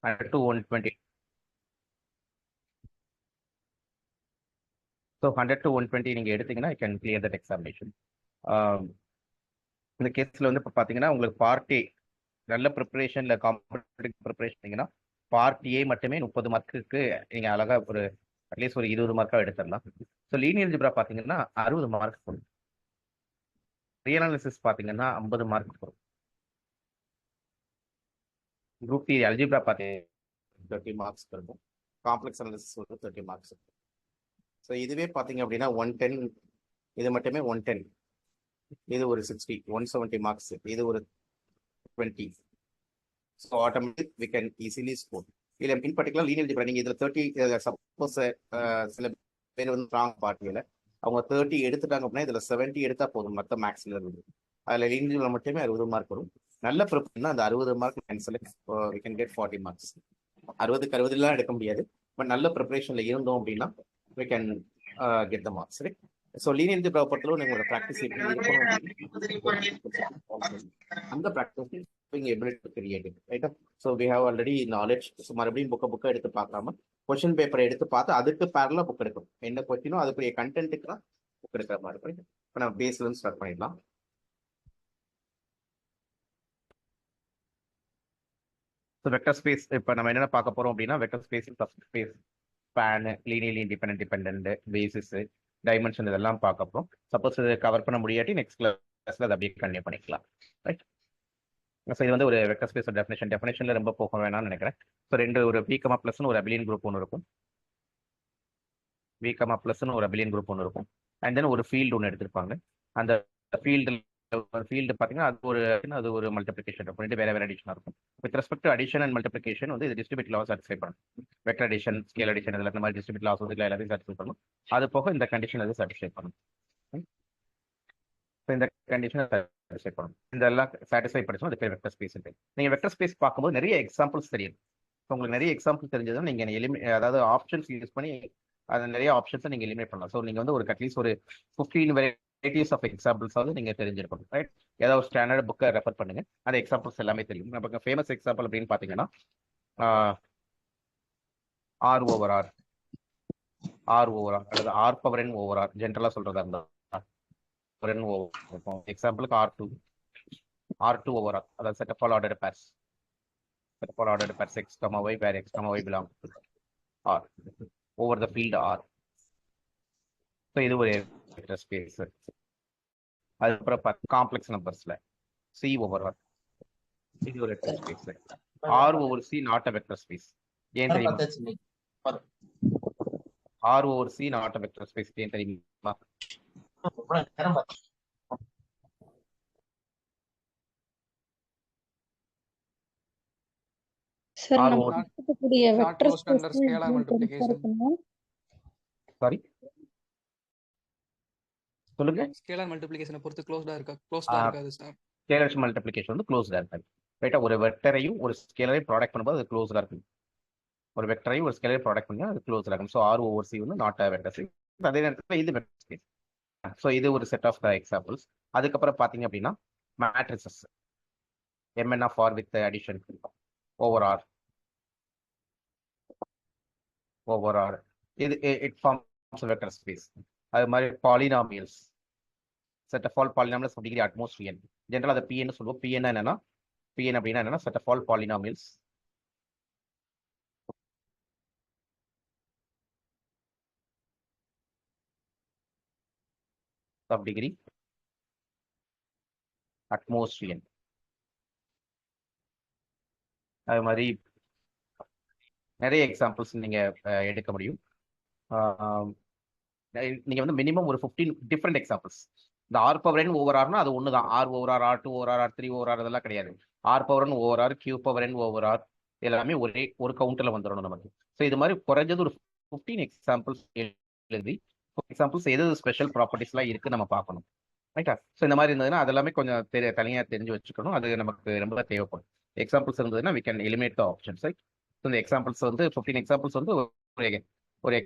100 to 120. So 100 to 120 நீங்கள் எடுத்தீங்கன்னா I can clear that examination. இந்த கேஸில் வந்து இப்போ பார்த்தீங்கன்னா உங்களுக்கு பார்ட் ஏ நல்ல ப்ரிப்பரேஷனில் காம்படிட்டிவ் ப்ரிப்பரேஷன் பண்ணிங்கன்னா பார்ட் ஏ மட்டுமே 30 மார்க்குக்கு நீங்கள் அழகாக ஒரு அட்லீஸ்ட் ஒரு 20 மார்க்காக எடுத்துடலாம். ஸோ லீனியர் அல்ஜிப்ரா பார்த்தீங்கன்னா 60 மார்க் வரும். ரியல் அனாலிசிஸ் பார்த்தீங்கன்னா 50 மார்க் வரும். குரூப் தியரி அல்ஜிப்ரா பார்த்தீங்கன்னா 30 மார்க்ஸ் இருக்கும். காம்ப்ளெக்ஸ் அனாலிசிஸ் வந்து 30 மார்க்ஸ் இருக்கும். ஸோ இதுவே பார்த்தீங்க அப்படின்னா 110, இது மட்டுமே 110, இது ஒரு 60, 170 மார்க்ஸ், இது ஒரு 20. So automatic we can easily score. இல்லை இன் பர்டிகுலர் லீனியர் அல்ஜிப்ரா நீங்கள் இதில் 30 சப்போஸ் சில பேர் வந்து ஸ்ட்ராங் பார்ட்டியில் அவங்க 30 எடுத்துட்டாங்க அப்படின்னா இதில் 70 எடுத்தால் போதும் மற்ற மேக்ஸில் இருந்து. அதில் லீனியர் மட்டுமே 60 மார்க் வரும். நல்ல ப்ரிப்பர்னா அந்த 60 mark can select we can get 40 marks. 60க்கு 60 எடுக்க முடியாது, பட் நல்ல ப்ரிப்பரேஷனில் இருந்தோம் அப்படின்னா we can get the marks, right? So linear algebra பொறுத்தளவு நீங்களோட practice எப்படி இருக்கணும் அந்த practice being able to create it, right? So we have already knowledge. So மறுபடியும் புக்க எடுத்து பார்க்காம கொஸ்டின் பேப்பரை எடுத்து பார்த்து அதுக்கு பேரலா புக் எடுக்கணும். என்ன கொஸ்டினோ அதுக்குரிய கண்டென்ட்டுக்கு தான் புக் எடுக்கிற மாதிரி இருக்கும். இப்போ நம்ம பேஸ்ல இருந்து ஸ்டார்ட் பண்ணிடலாம். ஸோ வெக்டர் ஸ்பேஸ் இப்போ நம்ம என்னென்ன பார்க்க போறோம் அப்படின்னா vector space, subspace, span, linearly independent, basis, dimension இதெல்லாம் பார்க்க போறோம். சப்போஸ் இது கவர் பண்ண முடியாட்டி நெக்ஸ்ட் கிளாஸ்ல அதை அப்படியே கண்டினியூ பண்ணிக்கலாம், ரைட்? ஸோ இது வந்து ஒரு வெக்டர் ஸ்பேஸ் டெஃபினேஷன்ல ரொம்ப போக வேணாம்னு நினைக்கிறேன். ஸோ ஒரு பிகமா பிளஸ்னு ஒரு அபிலியன் குரூப் ஒன்று இருக்கும். பிகமா பிளஸ்னு ஒரு அபிலியன் குரூப் ஒன்று இருக்கும். அண்ட் தென் ஒரு ஃபீல்டு ஒன்று எடுத்திருப்பாங்க. அந்த ஃபீல்டு பார்த்தீங்கன்னா அது ஒரு மல்டிப்ளிகேஷன் இருக்கும். வேற அடிஷனாக இருக்கும். With respect to addition and multiplication வந்து இது டிஸ்ட்ரிபியூட் லாஸ் சாட்டிஸ்ஃபை பண்ணணும். வெக்டர் அடிஷன், ஸ்கேல் அடிஷன் இதில் இந்த மாதிரி டிஸ்ட்ரிபியூட் லாஸ் வந்து எல்லாத்தையும் சாட்டிஸ்ஃபை பண்ணணும். அது போக இந்த கண்டிஷன் அது சாட்டிஸ்ஃபை பண்ணணும். இந்த கண்டிஷனை சாட்டிஸ்ஃபை பண்ணணும். இதெல்லாம் சாட்டிஸ்ஃபை படிச்சோம் அது பேர் வெக்டர் ஸ்பேஸ். நீங்கள் வெக்டர் ஸ்பேஸ் பார்க்கும்போது நிறைய எக்ஸாம்பிள்ஸ் தெரியும். உங்களுக்கு நிறைய எக்ஸாம்பிள் தெரிஞ்சதுன்னா நீங்கள் அதாவது ஆப்ஷன்ஸ் யூஸ் பண்ணி அது நிறைய ஆப்ஷன்ஸை நீங்கள் எலிமினேட் பண்ணலாம். ஸோ நீங்கள் வந்து ஒரு அட்லீஸ்ட் ஒரு 15 வெரைட்டிஸ் ஆஃப் எக்ஸாம்பிள்ஸ் வந்து நீங்கள் தெரிஞ்சிருக்கணும், ரைட்? ஏதாவது ஒரு ஸ்டாண்டர்ட் புக்கை ரெஃபர் பண்ணுங்க, அந்த எக்ஸாம்பிள்ஸ் எல்லாமே தெரியும். நமக்கு ஃபேமஸ் எக்ஸாம்பிள் அப்படின்னு பார்த்தீங்கன்னா ஆர் ஓவர் ஆர் அல்லது R power n over R ஜென்ரலாக சொல்றதா இருந்தால் எக்ஸாம்பிளுக்கு R2 ஓவர் ஆர், அதாவது set of all ordered pairs x, y where x, y belong to R over the field R. So இது ஒரு வெக்டர் ஸ்பேஸ். அதுக்கப்புறம் complex நம்பர்ஸ்ல C over R, இது ஒரு vector space. R over C not a vector space. ஏன் தெரியுமா? R over C not a vector space ஏன் தெரியுமா? Sir நம்ம பார்க்கக்கூடிய vector space scalar multiplication. Sorry சொல்லுங்க. ஸ்கேலார் மல்டிப்ளிகேஷனை பொறுத்து க்ளோஸ்டா இருக்காது சார். ஸ்கேலார் மல்டிப்ளிகேஷன் வந்து க்ளோஸ்டா இருக்காது, ரைட்டா? ஒரு வெக்டரையும் ஒரு ஸ்கேலரையும் ப்ராடக்ட் பண்ணும்போது அது க்ளோஸ்டா இருக்கும். ஒரு வெக்டரையும் ஒரு ஸ்கேலரையும் ப்ராடக்ட் பண்ணா அது க்ளோஸ்டா இருக்கும். ஸோ R ஓவர் C வந்து நாட் அ வெக்டர் ஸ்பேஸ். அதே நேரத்தில் இது வெக்டர் ஸ்பேஸ். ஸோ இது ஒரு செட் ஆஃப் எக்ஸாம்பிள்ஸ். அதுக்கப்புறம் பார்த்தீங்க அப்படின்னா matrices Mn of R with addition over R இது it forms a vector space. அது மாதிரி polynomials, set of all polynomials of degree at most n. ஜெனரலா அதை Pn சொல்லுவோம். Pn என்னன்னா set of all polynomials of degree at most n. அது மாதிரி நிறைய எக்ஸாம்பிள்ஸ் நீங்க எடுக்க முடியும். நீங்க வந்து மினிமம் ஒரு 15 டிஃப்ரெண்ட் எக்ஸாம்பிள்ஸ். இந்த R பவர் n ஓவர் ஆர்னா அது ஒன்று தான். R over R, R2 over R, R3 over R அதெல்லாம் கிடையாது. R power n over R, Q power n over R எல்லாமே ஒரு கவுண்டர்ல வந்துடணும் நமக்கு. ஸோ இது மாதிரி குறைஞ்சது ஒரு 15 எக்ஸாம்பிள்ஸ் எழுதி எக்ஸாம்பிள்ஸ் எது ஸ்பெஷல் ப்ராப்பர்ட்டிஸ்லாம் இருக்கு நம்ம பார்க்கணும், ரைட்டா? ஸோ இந்த மாதிரி இருந்ததுன்னா அதெல்லாமே கொஞ்சம் தனியாக தெரிஞ்சு வச்சுக்கணும். அது நமக்கு ரொம்ப தேவைப்படும். எக்ஸாம்பிள்ஸ் இருந்ததுன்னா we can eliminate the options, right? So இந்த எக்ஸாம்பிள்ஸ் வந்து 15 எக்ஸாம்பிள்ஸ் வந்து ஒரு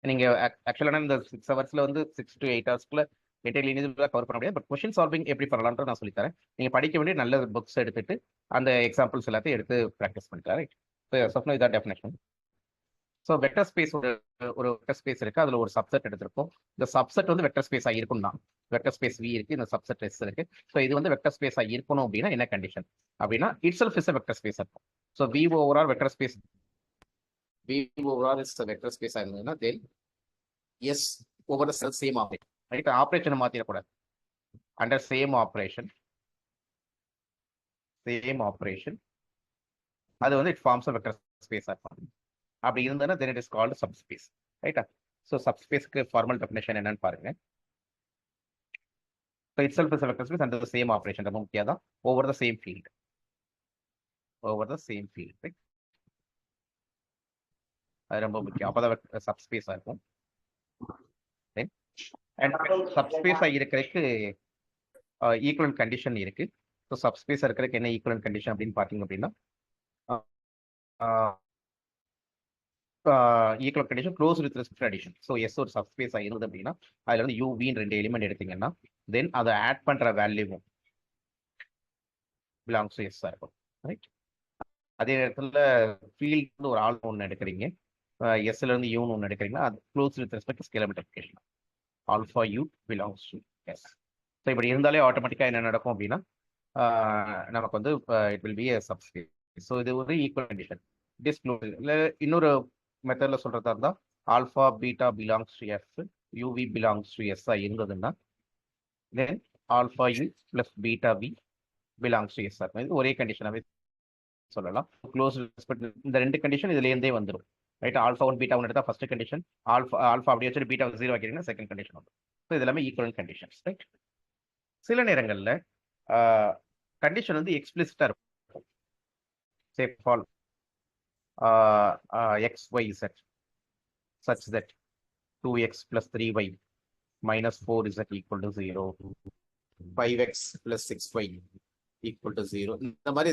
நீங்க ஆக்சுவலான இந்த 6 ஹவர்ஸ்ல வந்து 6 to 8 ஹவர்ஸ்க்குள்ள டீடைல் இனிஷியலா கவர் பண்ண முடியாது. பட் கொஸ்டின் சால்விங் எப்படி பண்ணலாம்னு நான் சொல்லித்தரேன். நீங்க படிக்க வேண்டிய நல்ல புக்ஸ் எடுத்துட்டு அந்த எக்ஸாம்பிள்ஸ் எல்லாத்தையும் எடுத்து ப்ராக்டிஸ் பண்ணிக்கலாம், ரைட்? ஸோ சப்னா இதான் டெஃபினேஷன். ஸோ வெக்டர் ஸ்பேஸ் ஒரு வெக்டர் ஸ்பேஸ் இருக்கு, அதுல ஒரு சப்செட் எடுத்திருக்கோம். இந்த சப்செட் வந்து வெக்டர் ஸ்பேஸ் ஆகிருக்கும் தான். வெக்டர் ஸ்பேஸ் வி இருக்கு, இந்த சப்செட் எஸ் இருக்கு. ஸோ இது வந்து வெக்டர் ஸ்பேஸ் இருக்கணும் அப்படின்னா என்ன கண்டிஷன் அப்படின்னா itself is vector space இருக்கும். So V overall vector space, V overall is vector space இருந்ததுன்னா then S over the self same operation, right? ஆப்ரேஷனை மாத்திடக்கூடாது. அண்டர் சேம் ஆப்ரேஷன் அது வந்து இட் ஃபார்ம்ஸ் வெக்டர் ஸ்பேஸ் இருக்கும். அப்படி இருந்ததுன்னா then it is called subspace, ரைட்டா? ஸோ சப்ஸ்பேஸ்க்கு ஃபார்மல் டெஃபினேஷன் என்னன்னு பாருங்க. So itself is vector space under the same operation, ரொம்ப முக்கியம் தான். Over the same field, right? அது ரொம்ப முக்கியம். அப்பதான் சப்ஸ்பேஸா இருக்கும். அண்ட் சப்ஸ்பேஸா இருக்கிறதுக்கு ஈக்குவலன்ட் கண்டிஷன் இருக்கு. ஸோ சப்ஸ்பேஸா இருக்கிறதுக்கு என்ன ஈக்குவலன்ட் கண்டிஷன் அப்படின்னு பார்த்தீங்க அப்படின்னா equal condition close with respect addition. So S ஒரு சப்ஸ்பேஸா இருந்தது அப்படின்னா அதுல வந்து யூவின்னு 2 எலிமெண்ட் எடுத்தீங்கன்னா தென் அதை ஆட் பண்ற வேல்யூவும் பிலாங்ஸ் டு எஸ்ஸா இருக்கும், ரைட்? அதே நேரத்தில் ஃபீல்டு ஒரு ஆள் ஒன்று எடுக்கிறீங்க, எஸ்ல இருந்து யூன்னு ஒன்று எடுக்கிறீங்கன்னா அது close with respect scalar multiplication, alpha u belongs to S. So இப்படி இருந்தாலே ஆட்டோமேட்டிக்காக என்ன நடக்கும் அப்படின்னா நமக்கு வந்து it will be a subspace. So இது ஒரு ஈக்குவல் கண்டிஷன். டிஸ்க்ளோஸ் இல்லை இன்னொரு மெத்தடில் சொல்றதா இருந்தால் alpha beta belongs to F, U V belongs to S இருந்ததுன்னா then alpha U plus beta V belongs to S இருக்கும். இது ஒரே கண்டிஷனாகவே சொல்லலாம். க்ளோஸ் ரெஸ்பெக்ட் இந்த 2 கண்டிஷன் இதுலேருந்தே வந்துடும், ரைட்? ஆல்ஃபா 1 பீட்டா 1 எடுத்தால் ஃபர்ஸ்ட் கண்டிஷன், ஆல்ஃபா அப்படியே வச்சுட்டு பீட்டா 0 வைக்கிறீங்கன்னா செகண்ட் கண்டிஷன் வரும். ஸோ இது எல்லாமே ஈக்குவல் கண்டிஷன்ஸ், ரைட்? சில நேரங்களில் கண்டிஷன் வந்து எக்ஸ்பிளிசிட்டா இருக்கும். say for x, y, z such that 2x plus 3y minus 4z equal to 0, 5x plus 6y equal to 0. இந்த மாதிரி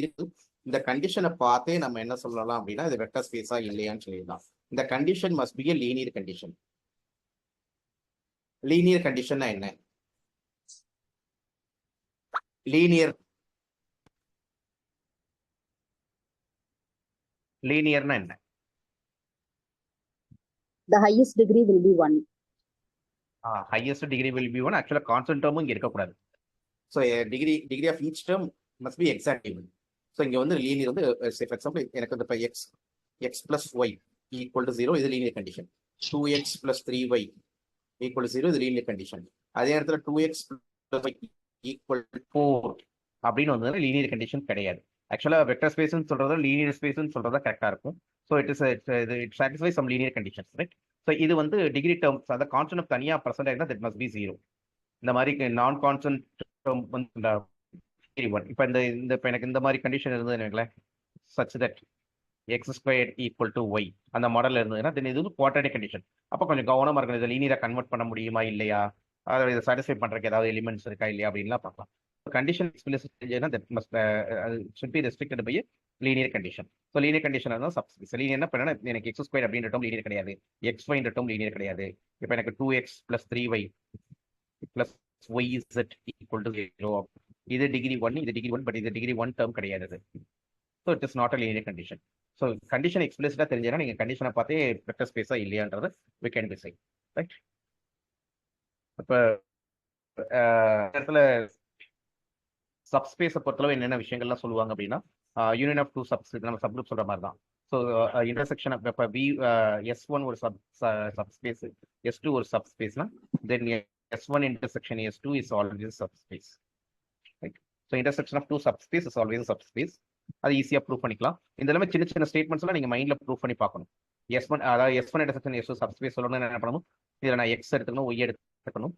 இருக்கு. இந்த கண்டிஷனை பார்த்தே நம்ம என்ன சொல்லலாம் அப்படின்னா இது வெக்டர் ஸ்பேஸா இல்லையான்னு சொல்லிடலாம். இந்த condition must be a linear condition. Linear கண்டிஷன்னா என்ன? லீனியர்னா என்ன? The highest degree will be 1. Highest degree will be 1. Actually constant term இங்க இருக்கக்கூடாது. So degree of each term must be exact even. So இங்க வந்து லீனியர் வந்து say for example எனக்கு வந்து x plus y equal to 0 இது linear condition. 2x plus 3y equal to 0 இது linear condition. அதே நேரத்துல 2x plus y equal to 4 அப்படின்னு வந்து லீனியர் கண்டிஷன் கிடையாது. ஆக்சுவலா வெக்டர் ஸ்பேஸ்னு சொல்றது லீனியர் ஸ்பேஸ்னு சொல்றதா கரெக்டா இருக்கும். So it satisfy some linear conditions, right? So இது வந்து டிகிரி டேர்ம்ஸ், அந்த கான்ஸ்டன்ட் தனியாக பர்சன்ட் ஆகிருந்தா தட் மஸ்ட் பி 0. இந்த மாதிரி நான் கான்ஸ்டன்ட் டேர்ம் வந்து இப்போ இப்போ எனக்கு இந்த மாதிரி கண்டிஷன் இருந்ததுன்னு such that X square equal to Y அந்த மாடல் இருந்ததுன்னா தென் இது வந்து குவாட்ரேட்டிக் கண்டிஷன். அப்போ கொஞ்சம் கவனமாக இருக்கணும், இதை லீனியராக கன்வெர்ட் பண்ண முடியுமா இல்லையா, அதை இதை சாட்டிஸ்ஃபை பண்ணுறதுக்கு ஏதாவது எலிமெண்ட்ஸ் இருக்கா இல்லையா அப்படின்லாம் பார்க்கலாம். Condition that must should be restricted by a linear condition. So linear condition தான் சப்ஸ்பேஸ். லீனியர்னா பண்ணா எனக்கு x ஸ்கொயர் அப்படின்ற டேர்ம் லீனியர் கிடையாது, xy என்ற டேர்ம் லீனியர் கிடையாது. இப்போ எனக்கு 2x plus 3y plus yz equal to 0. இது டிகிரி 1, இது டிகிரி 1, பட் இது டிகிரி 1 டேர்ம் கிடையாது. So it is not a linear condition. So condition எக்ஸ்பிளிசிட்டா தெரிஞ்சா நீங்க கண்டிஷனை பார்த்தே வெக்டர் ஸ்பேஸா இல்லையான்றது we can decide, ரைட்? இப்போ இடத்துல சப்ஸ்பேஸை பொறுத்தளவு என்னென்ன விஷயங்கள்லாம் சொல்லுவாங்க அப்படின்னா யூனியன் ஆஃப் 2 சப்ஸ்பேஸ், நம்ம சப்குரூப் சொல்ற மாதிரி தான். ஸோ இன்டர்செக்ஷன் இப்போ S1 ஒரு சப்ஸ்பேஸ், S2 ஒரு சப்ஸ்பேஸ்னா then S1 intersection S2 is always subspace, right? So intersection of 2 subspace is always subspace. அது ஈஸியா ப்ரூவ் பண்ணிக்கலாம். இந்த எல்லாமே சின்ன சின்ன ஸ்டேட்மெண்ட்ஸ் எல்லாம் நீங்க மைண்ட்ல ப்ரூவ் பண்ணி பார்க்கணும். S1 அதாவது S1 இன்டர்செக்ஷன் S2 சப்ஸ்பேஸ் சொல்லணும்னு என்ன பண்ணணும், இதில் நான் X எடுத்துக்கணும், Y எடுத்துக்கணும்,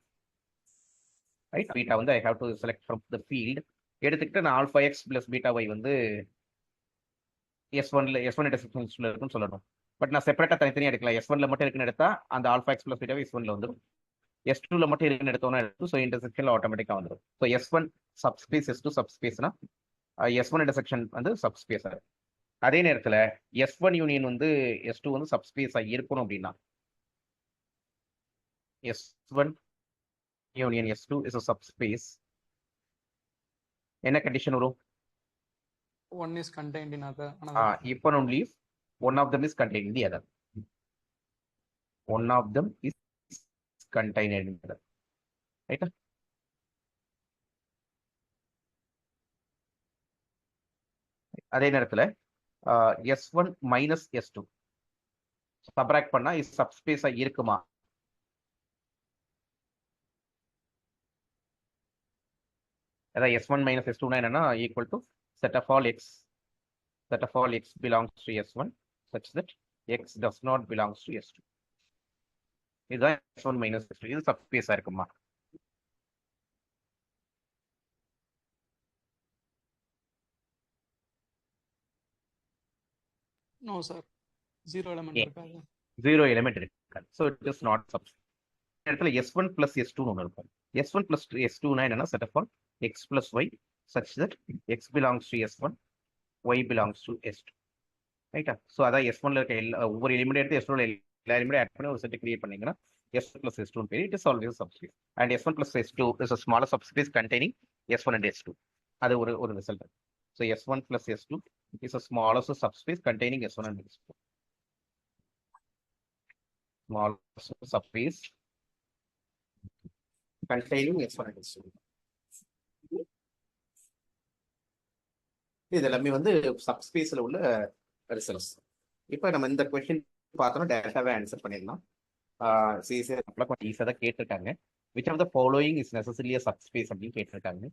ரைட்? பீட்டா வந்து I have to select from the field. எடுத்துக்கிட்டு நான் alpha X plus beta Y வந்து S1 இன்டர்செக்ஷன்ஸ்ல இருக்குன்னு சொல்லணும். பட் நான் செப்பரேட்டா தனித்தனியாக எடுக்கலாம். S1ல மட்டும் இருக்குன்னு எடுத்தா அந்த ஆல்ஃபா எக்ஸ் பிளஸ் பீட்டா S1ல வந்துடும். S2ல மட்டும் இருக்குன்னு எடுத்தோம்னா ஸோ இன்டர்செக்ஷன்ல ஆட்டோமேட்டிக்கா வந்துடும். So S1 subspace S2 சப்ஸ்பேஸ்னா S1 intersection வந்து சப்ஸ்பேஸா. அதே நேரத்தில் S1 யூனியன் வந்து S2 வந்து சப்ஸ்பேஸா இருக்கணும் அப்படின்னா S1 union S2 is a subspace. என்ன கண்டிஷன் வரும்? One is contained in another. If and only if one of them is contained in the other. One of them is contained in the other. Right? அதே நேரத்துல S1 minus S2 subtract பண்ணா இது சப்ஸ்பேஸா இருக்குமா? அதாவது S1 minus S2 என்னன்னா equal to set of all x belongs to S1 such that x does not belongs to S2. இதுதான் S1 minus S2. இது சப்ஸ்பேஸா இருக்குமா? No sir. Zero element இருக்காது. Zero element இருக்காது. So it is not subspace. இந்த இடத்துல S1 plus S2 ஒன்று இருக்கும். S1 plus S2 என்னன்னா set of all x plus y such that x belongs to S1, y belongs to S2. ரைட்டா? So அதான் S1ல இருக்க ஒவ்வொரு எலிமெண்ட் எடுத்து S1ல எல்லா எலிமெண்ட் ஆட் பண்ணி ஒரு செட் கிரியேட் பண்ணீங்கன்னா S1 plus S2 பேர் it is always subspace. And S1 plus S2 is a smaller subspace containing S1 and S2. அது ஒரு result. So S1 plus S2 is a smallest subspace containing S1 and S2. Smallest subspace containing S1 and S2. இது எல்லாமே வந்து சப்ஸ்பேஸ்ல உள்ள results. இப்போ நம்ம இந்த question பார்த்தோம்னா டேரக்டாவே ஆன்சர் பண்ணிடலாம். ஈஸியாக தான் கேட்டிருக்காங்க. Which of the following is necessarily subspace அப்படின்னு கேட்டிருக்காங்க.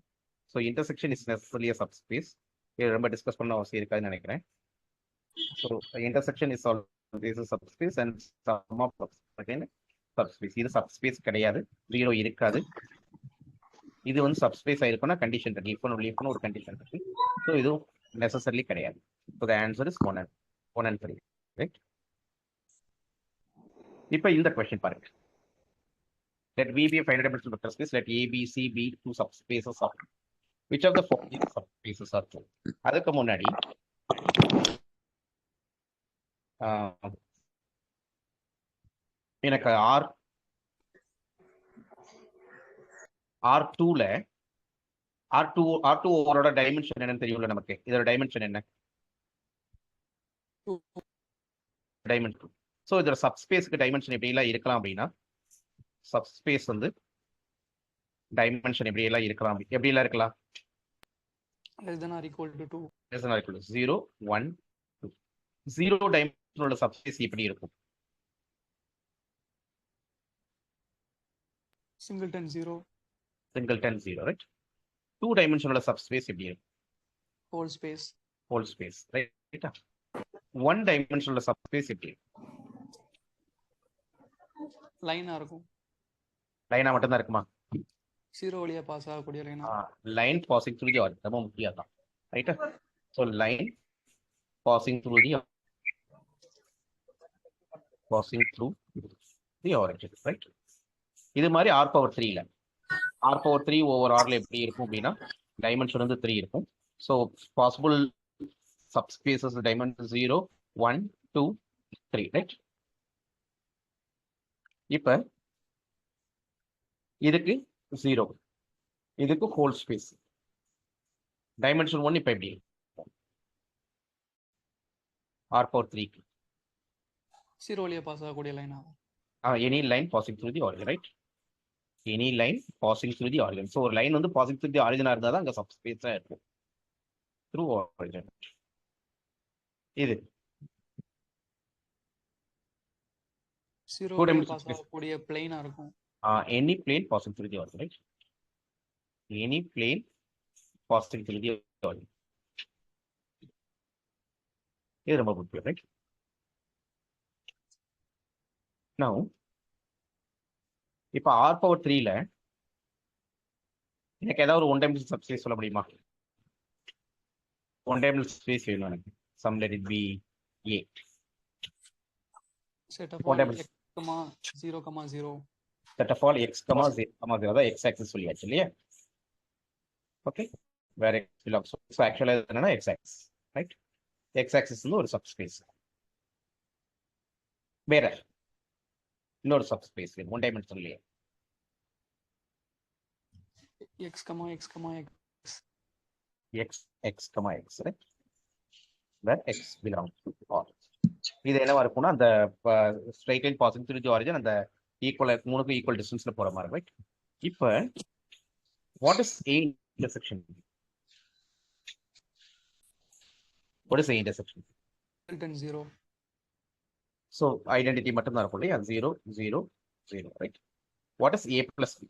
So intersection is necessarily subspace. இது ரொம்ப டிஸ்கஸ் பண்ண அவசியம் இருக்காதுன்னு நினைக்கிறேன். So intersection is always subspace and sum of subspace. இது சப்ஸ்பேஸ் கிடையாது, ஜீரோ இருக்காது. இது வந்து சப்ஸ்பேஸ் ஆயிருக்கும்னா கண்டிஷன் இருக்கு, இஃப்னு ஒரு கண்டிஷன் இருக்கு. ஸோ இதுவும் நெசசரிலி கிடையாது. So the answer is 1 and 3. Right? இப்போ இந்த கொஸ்டின் பாருங்க. Let V be a finite dimensional vector space. Let A, B, C be two subspaces of which of the following subspaces are true? அதுக்கு முன்னாடி எனக்கு R2ல R2 ஓவரோட dimension என்னன்னு தெரியும்ல நமக்கு. இதோட டைமென்ஷன் என்ன? டைமென்ஷன். ஸோ இதோட சப்ஸ்பேஸ்க்கு டைமென்ஷன் எப்படிலாம் இருக்கலாம் அப்படின்னா, சப்ஸ்பேஸ் வந்து டைமென்ஷன் எப்படிலாம் இருக்கலாம், எப்படிலாம் இருக்கலாம்? Less than or equal to 2. Less than or equal to 0, 1, 2. 0 டைமென்ஷனோட சப்ஸ்பேஸ் எப்படி இருக்கும்? Singleton 0. Singleton 0, right? 2 டைமென்ஷனோட சப்ஸ்பேஸ் எப்படி இருக்கும்? Whole space. Whole space, right? 1 டைமென்ஷனோட சப்ஸ்பேஸ் எப்படி இருக்கும்? லைனா இருக்கும். லைனா மட்டும் தான் இருக்குமா? 0 வழியா பாஸ் ஆகக்கூடிய லைனா. Line passing through the origin ரொம்ப முக்கியம் தான். ரைட்டா? So line passing through the origin, right? இது மாதிரி R⁻3ல R⁻3 ஓவர் Rல எப்படி இருக்கும் அப்படின்னா டைமென்ஷன் வந்து 3 இருக்கும். So possible subspaces dimension 0, 1, 2, 3, right? இப்ப இதுக்கு 0, இதுக்கு ஹோல் ஸ்பேஸ் டைமென்ஷன் 1. இப்ப எப்படி R⁻3க்கு 0 வழியா பாஸ் ஆகக்கூடிய லைனா. Any line passing through the origin, right? Any line passing through the origin. So ஒரு லைன் வந்து பாசிங் த்ரூ தி ஆரிஜினா இருந்தால் தான் அங்கே சப்ஸ்பேஸாக இருக்கும். த்ரூ ஆரிஜின் இது 0 வழியா பாஸ் ஆகக்கூடிய பிளேனா இருக்கும். Any plane passing through the origin, right? Any plane passing through the origin. இது ரொம்ப முக்கியம், right? Now, இப்போ R⁻3ல எனக்கு ஏதாவது ஒரு ஒன் டைமென்ஷனல் சப்ஸ்பேஸ் சொல்ல முடியுமா? ஒன் டைமென்ஷனல் ஸ்பேஸ் வேணும் எனக்கு. Some let it be A. Set of all x, 0, 0. Set of all x, 0, 0 தான் x axis சொல்லியாச்சு இல்லையா? ஓகே, வேற x belongs to. So actually என்னன்னா x axis, right? x axis வந்து ஒரு சப்ஸ்பேஸ். வேற இன்னொரு சப்ஸ்பேஸ் ஒன் டைமென்ஷன் இல்லையா? x, x, x. x, x, right? where x belongs to R. இது என்னவா இருக்கும்னா அந்த straight line passing through the origin அந்த ஈக்குவல் மூணுக்கும் ஈக்குவல் டிஸ்டன்ஸ்ல போற மாதிரி, ரைட்? இப்போ what is A intersection? What is A intersection? Resultant 0. So identity மட்டும் தான் இருக்கும் இல்லையா? 0 0 0, right? What is A plus B?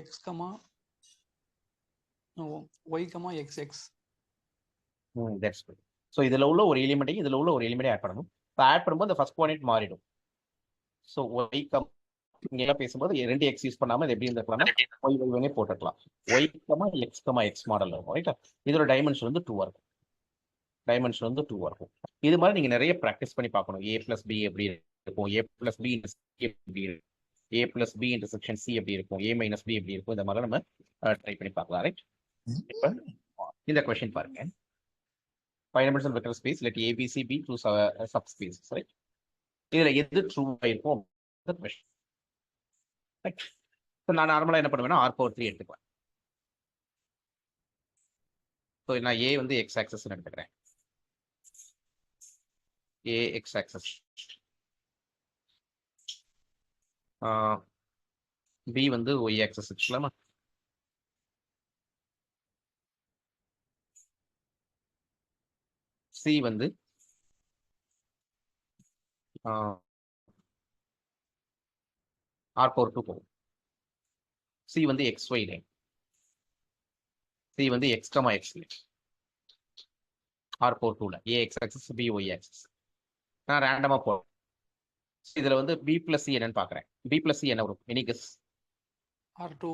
X comma no y comma xx. That's good. So இதுல உள்ள ஒரு எலிமெண்ட்டையும் இதுல உள்ள ஒரு எலிமெண்ட்டை ஆட் பண்ணணும். இப்போ ஆட் பண்ணும்போது அந்த ஃபர்ஸ்ட் கோஆர்டினேட் மாறிடும். ஸோ y கம் இங்க எல்லாம் பேசும்போது 2x யூஸ் பண்ணாம இது எப்படி இருந்திருக்கலாம்னா y y போட்டுக்கலாம். y x மாடல் இருக்கும், ரைட்டா? இதோட டைமென்ஷன் வந்து 2 இருக்கும். டைமென்ஷன் வந்து 2 இருக்கும். இது மாதிரி நீங்க நிறைய ப்ராக்டிஸ் பண்ணி பார்க்கணும். a plus b எப்படி இருக்கும், a plus b எப்படி இருக்கும், a plus b intersection c எப்படி இருக்கும், a minus b எப்படி இருக்கும், இந்த மாதிரி நம்ம ட்ரை பண்ணி பார்க்கலாம், ரைட்? இப்போ இந்த கொஸ்டின் பாருங்க. 5-dimensional vector space let a b c be two subspaces, right? இதுல எது ட்ரூ ஆயிருக்கும் கொஸ்டின், ரைட்? ஸோ நான் நார்மலா என்ன பண்ணுவேன்னா R⁴ எடுத்துக்குவேன். ஸோ நான் a வந்து x ஆக்சஸ் எடுத்துக்கிறேன். a x ஆக்சஸ், b வந்து y ஆக்சஸ் வச்சுக்கலாமா? c வந்து R⁴ போகும். c வந்து xy லைன், c வந்து x, x line. R⁴ a x access b y access. நான் ரேண்டமா போறேன். இதுல வந்து b plus c என்னன்னு பாக்குறேன். b plus c என்ன வரும்? Any guess? R2.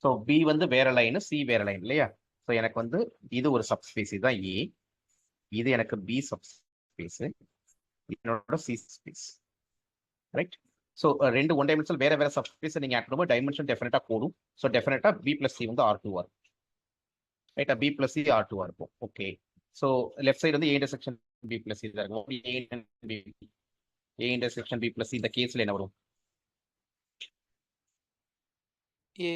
So b வந்து வேற லைன், c வேற லைன் இல்லையா? ஸோ எனக்கு வந்து இது ஒரு சப்ஸ்பேஸ், இதுதான் a. இது எனக்கு b சப்ஸ்பேஸ், என்னோட c ஸ்பேஸ், ரைட்? ஸோ ரெண்டு ஒன் டைமென்ஷனல் வேற வேற சப்ஸ்பேஸ் நீங்க ஆட் பண்ணும்போது டைமென்ஷன் டெஃபினட்டா கூடும். ஸோ டெஃபினட்டா b plus c வந்து R2 இருக்கும், ரைட்டா? b plus c R2 இருக்கும். ஓகே, ஸோ லெஃப்ட் சைடு வந்து a intersection b plus c தான் இருக்கும். a intersection b plus c இந்த கேஸ்ல என்ன வரும்? A.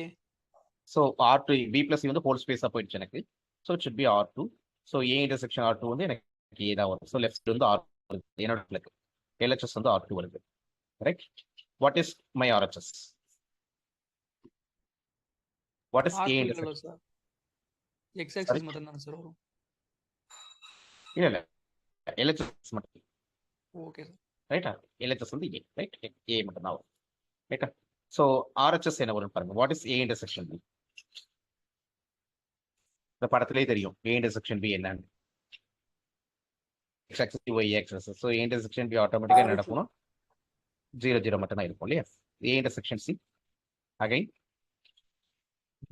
So R2 b plus c வந்து ஹோல் ஸ்பேஸா போயிடுச்சு எனக்கு. So it should be R2. So a intersection R2 வந்து எனக்கு a தான் வரும். ஸோ லெஃப்ட் சைடு வந்து R2 வருது, என்னோட LHS வந்து R2 வருது, right? What is my RHS? What is a intersection? X axis மட்டும் தான் சார் வரும். இல்ல LHS மட்டும். ஓகே சார், ரைட்டா? LHS வந்து a, ரைட்? a மட்டும் தான் வரும், ரைட்டா? ஸோ RHS என்ன வரும் பாருங்க. What is a intersection b? இந்த படத்திலே தெரியும் a இன்டர்செக்ஷன் b என்னன்னு. x axis y axis. So a intersection b ஆட்டோமேட்டிக்கா என்ன நடக்கும்னா 0 0 மட்டும் தான் இருக்கும் இல்லையா? a இன்டர்செக்ஷன் c அகைன்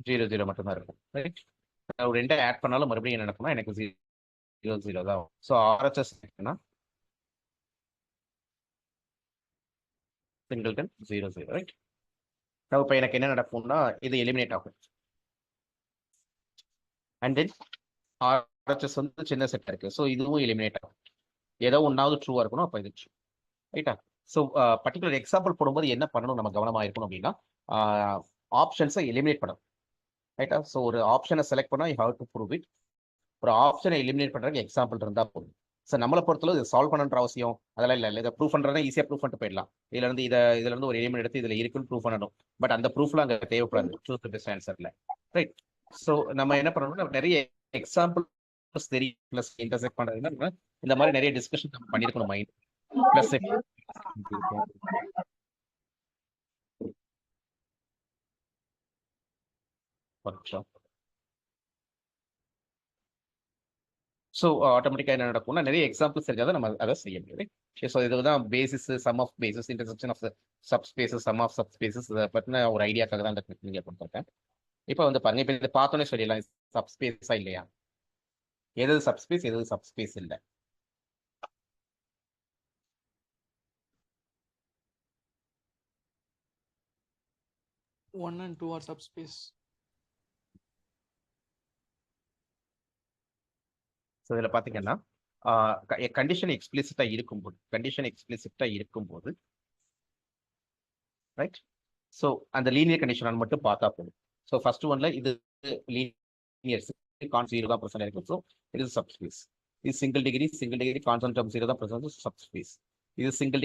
0 0 மட்டும் தான் இருக்கும், ரைட்? நான் ரெண்டை ஆட் பண்ணாலும் மறுபடியும் என்ன நடக்கும்னா எனக்கு 0 0 தான். ஸோ RHS என்னன்னா சிங்கிள்டன் 0 0, ரைட்? இப்போ எனக்கு என்ன நடக்கும்னா இது எலிமினேட் ஆகும். அண்ட் தென் RHS வந்து சின்ன செட் இருக்கு. ஸோ இதுவும் எலிமினேட் ஆகும். ஏதோ ஒன்றாவது ட்ரூவா இருக்கணும், அப்போ இது ட்ரூ, ரைட்டா? ஸோ பர்டிகுலர் எக்ஸாம்பிள் போடும்போது என்ன பண்ணணும், நம்ம கவனமாக இருக்கணும் அப்படின்னா ஆப்ஷன்ஸை எலிமினேட் பண்ணணும், ரைட்டா? ஸோ ஒரு ஆப்ஷனை செலக்ட் பண்ணால் you have to prove it. ஒரு ஆப்ஷனை எலிமினேட் பண்ணுறதுக்கு எக்ஸாம்பிள் இருந்தால் போதும். ஸோ நம்மளை பொறுத்தளவு இது சால்வ் பண்ணுற அவசியம் அதெல்லாம் இல்லை. இதை ப்ரூவ் பண்ணுறதா ஈஸியாக ப்ரூவ் பண்ணிட்டு போயிடலாம். இதுல இருந்து ஒரு எலிமெண்ட் எடுத்து இதில் இருக்குன்னு ப்ரூவ் பண்ணணும். பட் அந்த ப்ரூஃப்லாம் அங்கே தேவைப்படாது சூஸ் தி பெஸ்ட் ஆன்சர்ல, ரைட்? ஸோ நம்ம என்ன பண்ணணும்னா நிறைய எக்ஸாம்பிள் தெரியும், பிளஸ் இன்டர்செக்ட் பண்றதுன்னா இந்த மாதிரி நிறைய டிஸ்கஷன் நம்ம பண்ணிருக்கணும் மைண்ட் பிளஸ். ஸோ ஆட்டோமேட்டிக்காக என்ன நடக்கும்னா நிறைய எக்ஸாம்பிள்ஸ் தெரிஞ்சாதான் நம்ம அதை செய்ய முடியும். ஸோ இதுதான் basis, sum of basis, intersection of subspaces, sum of subspaces, இதை பற்றின ஒரு ஐடியாக்காக தான் அந்த நீங்கள் கொடுத்துருக்கேன். இப்போ வந்து பாருங்க, இப்போ இதை பார்த்தோன்னே சொல்லிடலாம் சப்ஸ்பேஸா இல்லையா, எது சப்ஸ்பேஸ் எது சப்ஸ்பேஸ் இல்லை. One and two are subspace. So இதில் பார்த்தீங்கன்னா கண்டிஷன் எக்ஸ்பிளிசிட்டா இருக்கும்போது ரைட்? ஸோ அந்த லீனியர் கண்டிஷனால் மட்டும் பார்த்தா போதும். ஸோ ஃபர்ஸ்ட் ஒன்ல இது லீனியர் கான்ஸ்டன்ட் 0 தான் பிரசன்ட் இருக்கு. ஸோ இது சப்ஸ்பேஸ். இது சிங்கிள் டிகிரி கான்ஸ்டன்ட் டேர்ம் 0 தான் பிரசன்ட், சப்ஸ்பேஸ். இது சிங்கிள்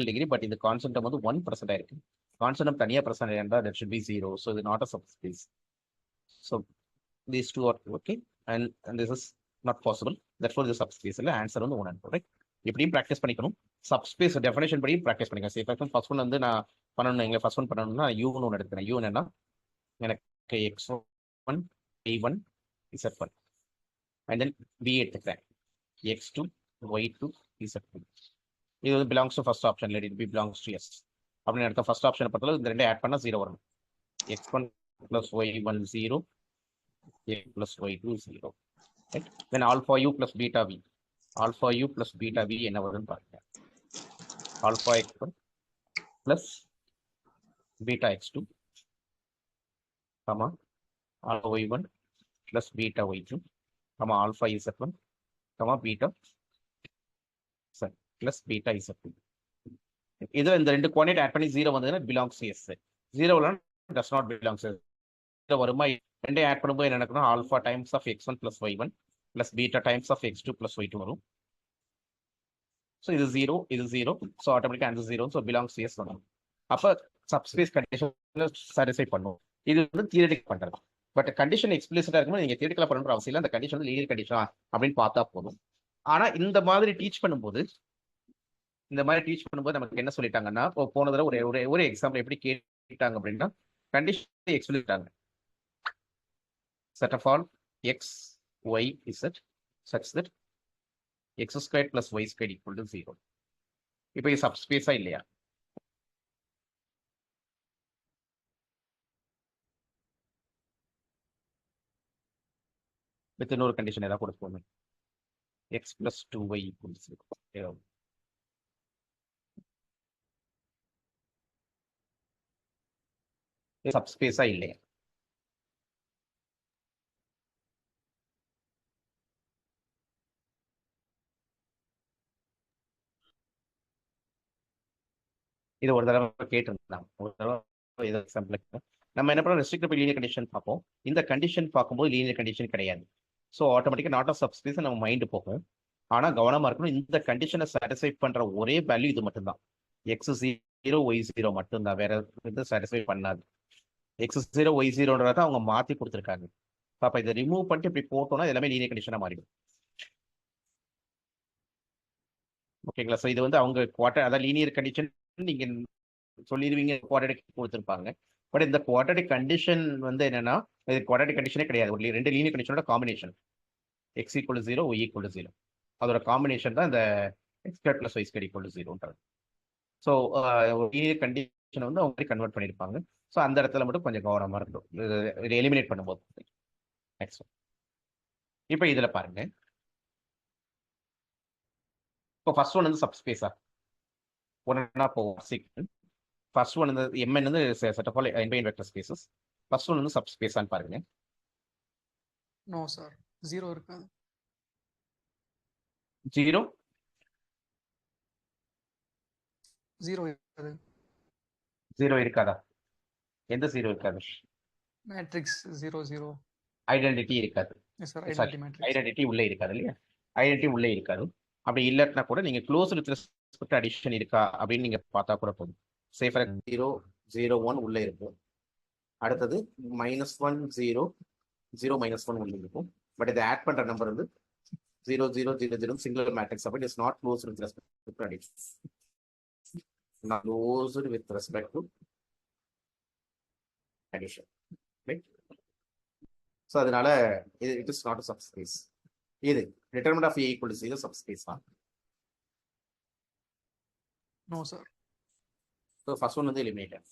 டிகிரி பட் இந்த கான்ஸ்டன்ட் வந்து 1% ஆயிருக்கு. கான்ஸ்டன்ட் தனியாக பிரசன்ட் இருந்தால் தட் ஷுட் பி 0. ஸோ இது not a subspace. So these two are okay and this is not possible. Therefore the subspace இல்ல answer வந்து 1 and 2, ரைட்? இப்படியும் ப்ராக்டிஸ் பண்ணிக்கணும். சப்ஸ்பேஸ் டெஃபினேஷன் படி ப்ராக்டிஸ் பண்ணிக்கலாம். சரி, ஃபர்ஸ்ட் ஒன் வந்து நான் பண்ணணும், எங்களை ஃபர்ஸ்ட் ஒன் பண்ணணும்னா யூன்னு ஒன்று எடுத்துக்கிறேன். யூ என்னன்னா எனக்கு x1 y1 z1 and then b எடுத்துக்கிறேன் x2 y2 z2. இது வந்து belongs to first option, let it be belongs to S அப்படின்னு எடுத்த ஃபர்ஸ்ட் ஆப்ஷன் பொறுத்தவரை இந்த ரெண்டே ஆட் பண்ணா 0 வரும். x1 plus y1 0 a plus y2 0. Right? Then alpha u plus beta v. Alpha u plus beta v என்ன வருதுன்னு பாருங்க. Alpha x1 plus beta x2, comma alpha y1 plus beta y2, comma alpha z1, comma beta z plus beta z2. இது இந்த ரெண்டு quantity add பண்ணி 0 வந்ததுன்னா belongs to S. 0 does not belongs to 0 வருமா? ரெண்டே ஆட் பண்ணும்போது என்ன நடக்கணும்? Alpha times of x1 plus y1 plus beta times of x2 plus y2 வரும். ஸோ இது 0, இது 0. ஸோ ஆட்டோமேட்டிக்காக answer 0. So belongs to S வரும். அப்போ சப்ஸ்பேஸ் கண்டிஷன் சாட்டிஸ்ஃபை பண்ணும். இது வந்து தியரிட்டிக் பண்ணுறது. பட் கண்டிஷன் எக்ஸ்பிளிசிட்டா இருக்கும்போது நீங்கள் தியரிட்டிக்கலாக பண்ணுற அவசியம் இல்லை. அந்த கண்டிஷன் வந்து லீனியர் கண்டிஷனா அப்படின்னு பார்த்தா போதும். ஆனால் இந்த மாதிரி டீச் பண்ணும்போது நமக்கு என்ன சொல்லிட்டாங்கன்னா, போன தடவை ஒரு எக்ஸாம்பிள் எப்படி கேட்டாங்க அப்படின்னா, condition எக்ஸ்பிளிசிட்டாங்க. Set of all x, y, z such that x squared plus y squared equal to 0. இப்போ இது சப்ஸ்பேஸா இல்லையா? வித் இன்னொரு கண்டிஷன் ஏதாவது கொடுப்போமே, x plus 2y equal to 0. சப்ஸ்பேஸா இல்லையா? இது ஒரு தடவை கேட்டிருந்தாங்க. ஒரு தடவை எக்ஸாம்பிள் நம்ம என்ன பண்ணோம், ரெஸ்ட்ரிக்டட் லீனியர் கண்டிஷன் பார்ப்போம். இந்த கண்டிஷன் பார்க்கும்போது லீனியர் கண்டிஷன் கிடையாது. ஸோ ஆட்டோமேட்டிக்காக நாட் ஆஃப் சப்ஸ்பேஸ் நம்ம மைண்டு போகும். ஆனால் கவனமாக இருக்கணும், இந்த கண்டிஷனை சாட்டிஸ்ஃபை பண்ணுற ஒரே வேல்யூ இது மட்டும்தான். x0 y0 மட்டும்தான், வேற எது சாட்டிஸ்ஃபை பண்ணாது. x0 y0ன்றத அவங்க மாற்றி கொடுத்துருக்காங்க. அப்போ இதை ரிமூவ் பண்ணிட்டு இப்படி போட்டோம்னா எல்லாமே லீனியர் கண்டிஷனாக மாறிடும். ஓகேங்களா? ஸோ இது வந்து அவங்க குவார்டர், அதாவது லீனியர் கண்டிஷன் நீங்க சொல்லிடுவீங்க, குவாட்ரடிக் கொடுத்துருப்பாங்க. பட் இந்த குவாட்ரடிக் கண்டிஷன் வந்து என்னன்னா, இது குவாட்ரடிக் கண்டிஷனே கிடையாது. ஒரு ரெண்டு லீனியர் கண்டிஷனோட காம்பினேஷன், x = 0 y = 0. அதோட காம்பினேஷன் தான் இந்த x squared plus y squared equal to 0ன்றது. ஸோ லீனியர் கண்டிஷன் வந்து அவங்க கன்வெர்ட் பண்ணியிருப்பாங்க. ஸோ அந்த இடத்துல மட்டும் கொஞ்சம் கவனமாக இருக்கும் இது எலிமினேட் பண்ணும்போது. நெக்ஸ்ட் இப்போ இதில் பாருங்க, இப்போ ஃபர்ஸ்ட் ஒன் வந்து சப்ஸ்பேஸா ஒன்னா போவோம். ஃபர்ஸ்ட் ஒன் வந்து mn வந்து set of all infinite vector spaces. First one வந்து சப்ஸ்பேஸான்னு பாருங்க. நோ சார், 0 இருக்காது. 0 இருக்காது. 0 இருக்காதா? எந்த 0 இருக்காது? மேட்ரிக்ஸ் 0 0. ஐடென்டிட்டி இருக்காது. ஐடென்டிட்டி உள்ளே இருக்காது இல்லையா? ஐடென்டிட்டி உள்ளே இருக்காது. அப்படி இல்லைன்னா கூட நீங்க க்ளோஸ் வித் ரெஸ்பெக்ட் அடிஷன் இருக்கா அப்படின்னு நீங்க பார்த்தா கூட போதும். சே ஃபார் 0 0 1 உள்ளே இருக்கும். அடுத்தது -1 0 0 -1 உள்ளே இருக்கும். பட் இதை ஆட் பண்ற நம்பர் வந்து 0 0 0 0 சிங்குலர் மேட்ரிக்ஸ். அப்ப it is not close with respect to addition. Not closed with respect to addition, right? So அதனால it is not a subspace. இது determinant of A equal to 0 subspace தான். No sir. So first one வந்து eliminated,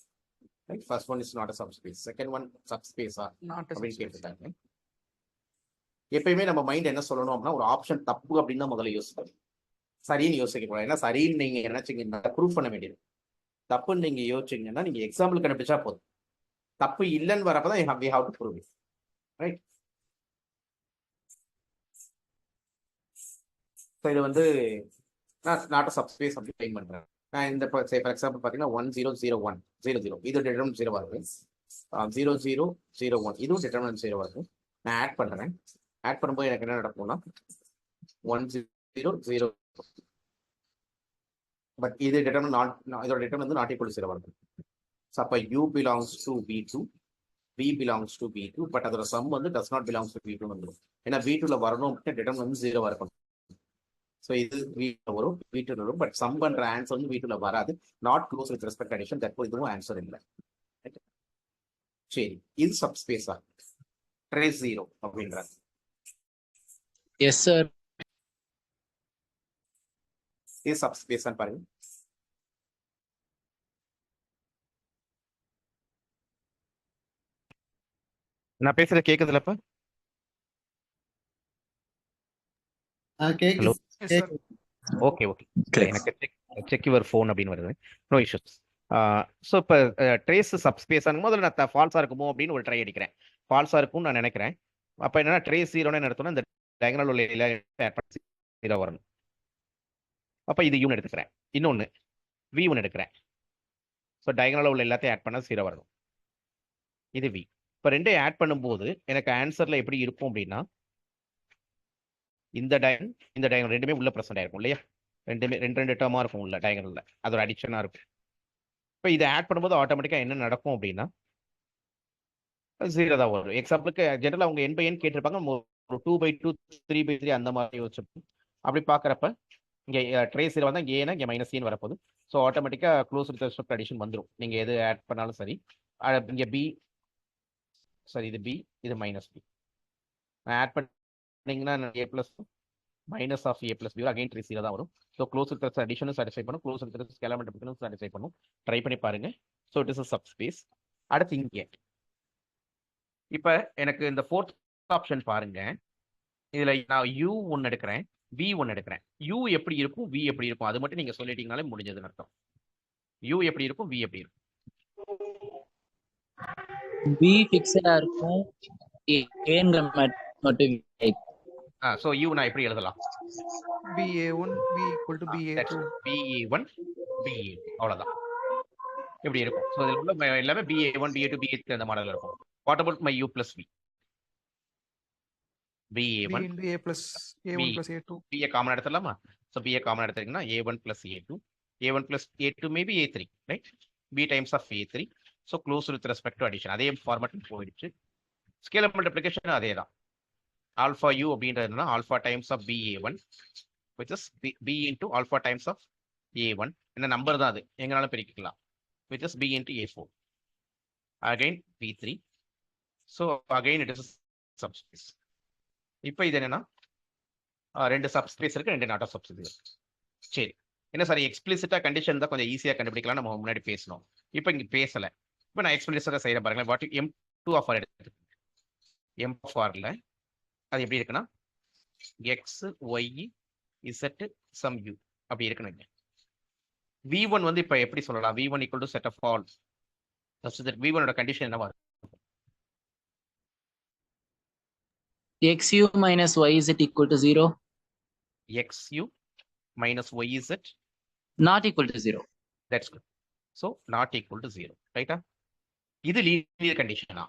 right? First one is not a subspace. Second one subspace ஆ அப்படின்னு கேட்டுட்டாங்க. எப்பயுமே நம்ம mind என்ன சொல்லணும் அப்படின்னா, ஒரு ஆப்ஷன் தப்பு அப்படின்னு தான் முதல்ல யோசிக்கணும். சரின்னு யோசிக்க கூடாது. ஏன்னா சரின்னு நீங்க நினைச்சீங்கன்னா ப்ரூவ் பண்ண வேண்டியது. தப்புன்னு நீங்க யோசிச்சீங்கன்னா நீங்க எக்ஸாம்பிள் கண்டுபிடிச்சா போதும். தப்பு இல்லைன்னு வரப்பதான் we have to prove it, right? So இது வந்து நான் நாட் சப்ஸ்பேஸ் அப்படி ட்ரைன் பண்றேன். நான் இந்த ஃபார் எக்ஸாம்பிள் பார்த்தீங்கன்னா 1 0 0 1 0 0 இது டிட்டர்மினன்ட் 0 வருது. 0 0 0 1 இதுவும் டிட்டர்மினன்ட் 0 வருது. நான் ஆட் பண்றேன். ஆட் பண்ணும்போது எனக்கு என்ன நடக்கும்னா 1 0 0, பட் இது டிட்டர்மினன்ட் இதோட டிட்டர்மினன்ட் வந்து நாட் ஈக்குவல் டு 0 வருது. ஸோ அப்போ u belongs to V2, V belongs to V2, but அதோட சம் வந்து does not belongs to V2 வந்துடும். ஏன்னா V2ல வரணும் டிட்டர்மினன்ட் வந்து 0 வரணும். ஸோ இது V2 வரும், V2 வரும், பட் சம் பண்ற ஆன்சர் வந்து V2ல வராது. Not close with respect addition, தற்போது இதுவும் ஆன்சர் இல்லை. சரி, இது சப்ஸ்பேஸா ட்ரேஸ் 0 அப்படின்றாங்க. Yes sir. இது சப்ஸ்பேஸான்னு பாருங்க. நான் பேசுறது கேக்குதுலப்ப? Hello, okay okay. எனக்கு செக் யுவர் ஃபோன் அப்படின்னு வருது. No issues. ஸோ இப்போ ட்ரேஸ் ஸ்பேஸ் முதல்ல நான் ஃபால்ஸாக இருக்குமோ அப்படின்னு ஒரு ட்ரை அடிக்கிறேன். ஃபால்ஸாக இருக்கும்னு நான் நினைக்கிறேன். அப்போ என்னன்னா ட்ரேஸ் 0ன்னு என்ன எடுத்தோம்னா இந்த டயகனல் உள்ள 0 வரணும். அப்போ இது யூன்னு எடுத்துக்கிறேன். இன்னொன்று V1 எடுக்கிறேன். ஸோ டயகனல் உள்ள எல்லாத்தையும் ஆட் பண்ணால் 0 வரணும். இது V. இப்போ ரெண்டையும் ஆட் பண்ணும்போது எனக்கு ஆன்சரில் எப்படி இருக்கும் அப்படின்னா இந்த டயகனல் ரெண்டுமே உள்ள ப்ரெசென்ட் ஆயிருக்கும் இல்லையா? ரெண்டுமே ரெண்டு டேர்மாக இருக்கும் உள்ள டயகனல்ல, அதோட அடிஷனாக இருக்கும். இப்போ இதை ஆட் பண்ணும்போது ஆட்டோமேட்டிக்காக என்ன நடக்கும் அப்படின்னா 0 தான் வரும். எக்ஸாம்பிளுக்கு ஜென்ரலாக அவங்க n by n கேட்டிருப்பாங்க. ஒரு 2/2 3/3 அந்த மாதிரி யோசிச்சிருப்போம். அப்படி பார்க்குறப்ப இங்கே ட்ரேஸ் 0 வந்தால் ஏன்னா இங்கே -n வரப்போகுது. ஸோ ஆட்டோமேட்டிக்காக க்ளோஸ் வித் ரெஸ்பெக்ட் அடிஷன் வந்துடும். நீங்கள் எது ஆட் பண்ணாலும் சரி. இங்கே B, சரி இது B, இது -B. ஆட் பண்ணிங்கன்னா A + -A + B again trace 0 தான் வரும். ஸோ க்ளோஸ் வித் அடிஷனும் சாட்டிஸ்ஃபை பண்ணும், க்ளோஸ் வித் ஸ்கேலார் மல்டிப்ளிகேஷனும் சாட்டிஸ்ஃபை பண்ணும். ட்ரை பண்ணி பாருங்க. So it is a subspace. அடுத்து இங்கே இப்போ எனக்கு இந்த 4th ஆப்ஷன் பாருங்க. இதுல நான் U1 எடுக்கிறேன், V1 எடுக்கிறேன். U எப்படி இருக்கும், V எப்படி இருக்கும், அது மட்டும் நீங்க சொல்லிட்டீங்கனாலே முடிஞ்சதுன்னு அர்த்தம். U எப்படி இருக்கும், V எப்படி இருக்கும்? B ஃபிக்ஸடா இருக்கும், Aங்கிற மட்டும். சோ U நான் எப்படி எழுதலாம்? BA1 B equal to BA2. BA1 BA2 அவ்வளவுதான். எப்படி இருக்கும்? சோ இதுல உள்ள எல்லாமே BA1 BA2 BA3 அந்த மாடல்ல இருக்கும். What about my U plus V? BA1 B into A plus A1 plus A2. B common எடுத்துடலாமா? சோ B காமன் எடுத்தீங்கன்னா A1 plus A2, A1 plus A2 maybe A3, right? B times of A3. So close with respect to addition. அதே format போயிடுச்சு. Scalar multiplication அதே தான். Alpha U அப்படின்றதுனா alpha times of BA1 which is B into alpha times of A1. என்ன number தான் அது, எங்கனாலும் பிரிக்கலாம். which is B into A4. Again B3. So again it is a subspace. இப்போ இது என்னன்னா ரெண்டு சப்ஸ்பேஸ் இருக்கு, ரெண்டு நாட் ஆஃப் சப்ஸ்பேஸ் இருக்கு. சரி, என்ன சார் எக்ஸ்பிளிசிட்டா கண்டிஷன் தான் கொஞ்சம் ஈஸியா கண்டுபிடிக்கலாம், நம்ம முன்னாடி பேசணும். இப்போ இங்க பேசல. இப்போ நான் எக்ஸ்பிளிசிட்டா செய்யற பாருங்களேன். வாட் M2 of R எடுத்து M of Rல அது எப்படி இருக்குன்னா X Y Z some U அப்படி இருக்குன்னு. V1 வந்து இப்போ எப்படி சொல்லலாம்? V1 equal to set of all. V1 ஓட கண்டிஷன் என்னவா இருக்கும்? XU minus YZ equal to 0. XU minus YZ Not equal to 0. That's good. So not equal to 0, right? இது லீனியர் கண்டிஷனா?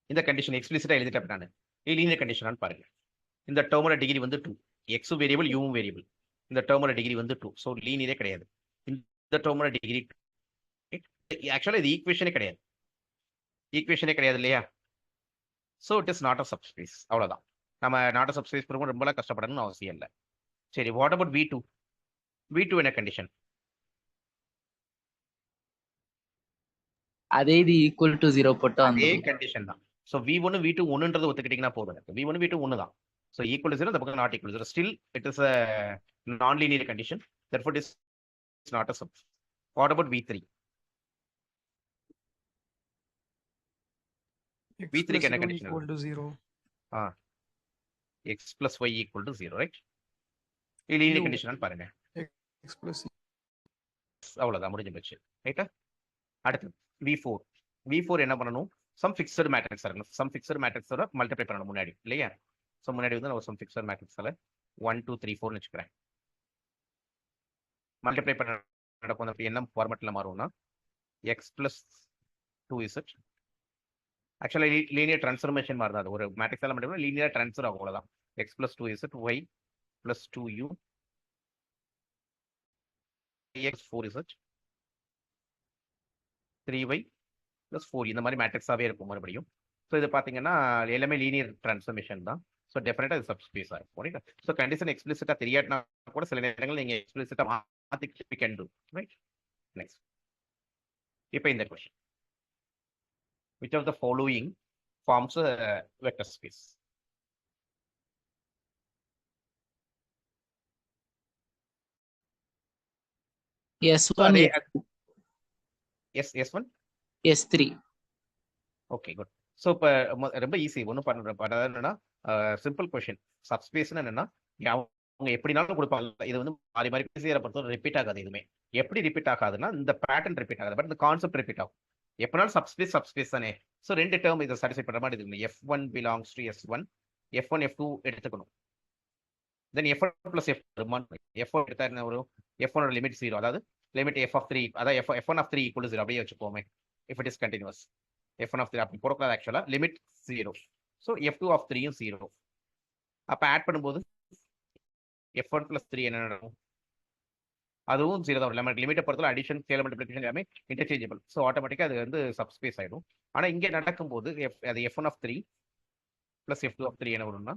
இந்த கண்டிஷன் எக்ஸ்பிளிசிட்டா எழுதிட்டேன் நான். இது லீனியர் கண்டிஷனான்னு பாருங்க. இந்த டேர்மோட டிகிரி வந்து 2. X variable, U variable. இந்த டேர்மோட டிகிரி வந்து 2. ஸோ லீனியரே கிடையாது. இந்த டேர்மோட டிகிரி ஆக்சுவலா இது ஈக்குவேஷனே கிடையாது. ஈக்குவேஷனே கிடையாது இல்லையா? So it is not a subspace. அவ்வளோதான். நம்ம நாட் அ சப்ஸ்பேஸ் ரொம்ப ரொம்பலாம் கஷ்டப்படணும்னு அவசியம் இல்லை. சரி, வாட் அபவுட் V2? V2 என்ன கண்டிஷன்? அதே இது ஈக்குவல் டு 0 போட்டா அதே கண்டிஷன் தான். ஸோ V1 V2 ஒன்றுன்றது ஒத்துக்கிட்டீங்கன்னா போதும். V1 V2 ஒன்று தான். ஸோ ஈக்குவல் டு 0, இந்த பக்கம் not equal 0. Still it is a non linear condition. therefore it is not a subspace. What about V3? V3 என்ன condition? equal to 0. X plus Y equal to 0, right? இது linear condition பாருங்க. X plus அவ்வளவுதான், முடிஞ்சு போச்சு. ரைட்டா? அடுத்து V4. V4 என்ன பண்ணணும்? சம் ஃபிக்ஸட் மேட்ரிக்ஸ் இருக்கணும். சம் ஃபிக்ஸட் மேட்ரிக்ஸோட மல்டிப்ளை பண்ணணும் முன்னாடி இல்லையா? ஸோ முன்னாடி வந்து நான் சம் ஃபிக்ஸட் மேட்ரிக்ஸால 1 2 3 4 வச்சுக்கிறேன். மல்டிப்ளை பண்ண நடக்கும் அப்படி என்ன ஃபார்மேட்டில் மாறும்னா எக்ஸ் பிளஸ் 2z ஆக்சுவலாக லீனியர் ட்ரான்ஸ்ஃபர்மேஷன் மாதிரி தான் அது ஒரு மேட்ரிக்ஸ் எல்லாம் மட்டும் லீனியர் ட்ரான்ஸ்ஃபர் ஆகும் அவ்வளோதான் X plus 2z Y plus 2u X 4z 3y plus 4 இந்த மாதிரி மேட்ரிக்ஸாகவே இருக்கும் மறுபடியும். ஸோ இது பார்த்தீங்கன்னா எல்லாமே லீனியர் ட்ரான்ஸ்ஃபர்மேஷன் தான். ஸோ டெஃபினட்டாக இது சப்ஸ்பேஸாக இருக்கும் ரைட். ஸோ கண்டிஷன் எக்ஸ்பிளிசிட்டாக தெரியாட்டினா கூட சில நேரங்கள் நீங்கள் எக்ஸ்பிளிசிட்டாக மாற்றி கேன் டூ ரைட். நெக்ஸ்ட் இப்போ இந்த question which of the following forms a vector space? S1, S1 S3. Okay good. So இப்போ ரொம்ப ஈஸி ஒன்றும் பண்ணுறது என்னன்னா சிம்பிள் கொஷின். சப்ஸ்பேஸ்னு என்னன்னா அவங்க எப்படினாலும் கொடுப்பாங்க. இது வந்து மாறி மாறி பேசியரை பொறுத்தவரை ரிப்பீட் ஆகாது. எதுவுமே எப்படி ரிப்பீட் ஆகாதுன்னா இந்த பேட்டர்ன் ரிப்பீட் ஆகாது, பட் இந்த கான்செப்ட் ரிப்பீட் ஆகும். எப்படினாலும் சப்ஸ்பேஸ் தானே. ஸோ ரெண்டு டேர்ம் இதை சாட்டிஸ்ஃபை பண்ணுற மாதிரி இருக்குது. F1 belongs to S1, F1 F2 எடுத்துக்கணும். தென் F1 plus F4 எடுத்தா என்ன வரும்? F1 லிமிட் 0, அதாவது லிமிட் F of 3, அதாவது F1 of 3 equal to 0 அப்படியே வச்சுக்கோமே. If it is continuous, F1 of 3 அப்படி போடக்கூடாது ஆக்சுவலாக, லிமிட் 0. So F2 of 3யும் 0. அப்போ ஆட் பண்ணும்போது F1 plus 3 என்ன நடக்கும்? அதுவும் 0 தான் வரும். லிமிட்டை பொறுத்தவரை அடிஷன் ஸ்கேலர் மல்டிப்ளிகேஷன் எல்லாமே இன்டர்சேஞ்சபிள். ஸோ ஆட்டோமேட்டிக்காக அது வந்து சப்ஸ்பேஸ் ஆகிடும். ஆனால் இங்கே நடக்கும்போது அது F1 of 3 plus F2 of 3 என்ன வரும்னா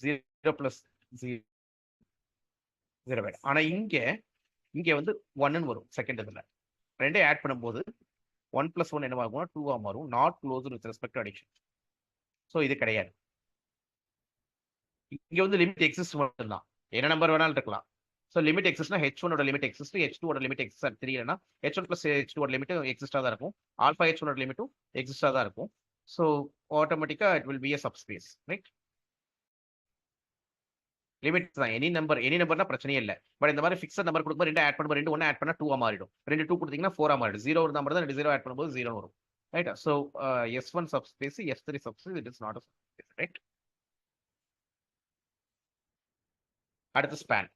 0 plus 0 வேணும். ஆனால் இங்கே வந்து 1ன்னு வரும் செகண்ட் இதில். ரெண்டே ஆட் பண்ணும்போது 1 plus 1 என்னவாகும்னா 2 மாறும். Not close with respect to addition. So இது கிடையாது. இங்கே வந்து லிமிட் எக்ஸிஸ்ட் மட்டும்தான், என்ன நம்பர் வேணாலும் இருக்கலாம். ஸோ லிமிட் எக்ஸிஸ்ட்னா H1 limit exist, H2 limit exist 3 இல்லைனா H1 plus H2 லிமிட் எக்ஸிஸ்டாக தான் இருக்கும். ஆல்ஃபா H1 லிமிட்டும் எக்ஸிஸ்டாக தான் இருக்கும். ஸோ ஆட்டோமேட்டிக்காக it will be a subspace right. Limit தான் எனி நம்பர்னா பிரச்சனையே இல்லை. பட் இந்த மாதிரி ஃபிக்ஸட் நம்பர் கொடுக்கும்போது ரெண்டு ஆட் பண்ணும்போது 2 1 ஆட் பண்ணால் 2 மாறிடும். 2 2 கொடுத்தீங்கன்னா 4 மாறிடும். 0 ஒரு நம்பர் தான் 2 0 ஆட் பண்ணும்போது 0 வரும் right. So S1 subspace, S3 subspace, it is not a subspace right. அடுத்து ஸ்பேன்.